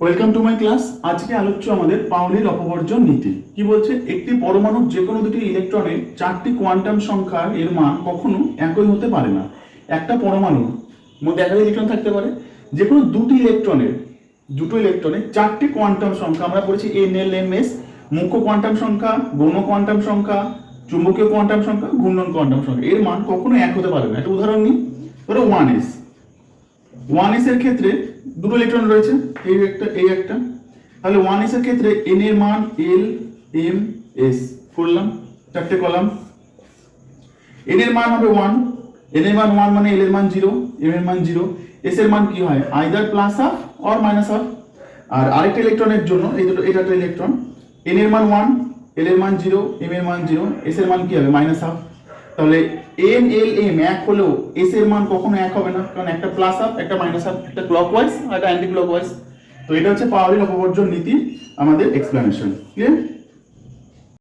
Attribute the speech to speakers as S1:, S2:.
S1: Welcome to my class. আজকে আলোচ্য আমাদের পাউলির অপবর্জন নীতি। কি বলছে? একটি পরমাণুর যে কোনো দুটি ইলেকট্রনের চারটি কোয়ান্টাম সংখ্যা এর মান কখনো একই হতে পারে না। একটা পরমাণুর মধ্যে একাধিক ইলেকট্রন থাকতে পারে, যে কোনো দুটো ইলেকট্রনের চারটি কোয়ান্টাম সংখ্যা আমরা বলেছি NLMS, মুখ্য কোয়ান্টাম সংখ্যা, গৌণ কোয়ান্টাম সংখ্যা, চুম্বকীয় কোয়ান্টাম সংখ্যা, ঘূর্ণন কোয়ান্টাম সংখ্যা, এর মান কখনো এক হতে পারে না। একটা উদাহরণ নিই, ধরো 1s এর ক্ষেত্রে দুটো ইলেকট্রন রয়েছে, এই একটা, তাহলে 1s এর ক্ষেত্রে n এর মান L M S করলাম, চারটে কলাম। n এর মান হবে 1, n এর মান 1 মানে L এর মান 0, M এর মান 0, S এর মান কি হয় either plus half or minus half. আর আরেকটা ইলেকট্রনের জন্য এটা একটা ইলেকট্রন, n এর মান 1, L এর মান 0, M এর মান 0, S এর মান কি হবে মাইনাস হাফ। তাহলে n l m এক হলেও s এর মান কখনো এক হবে না, কারণ একটা প্লাস হাফ একটা মাইনাস হাফ, একটা ক্লকওয়াইজ আর একটা অ্যান্টি ক্লকওয়াইজ। তো এটা হচ্ছে পাউলির অপবর্জন নীতি আমাদের এক্সপ্লেনেশন। ক্লিয়ার?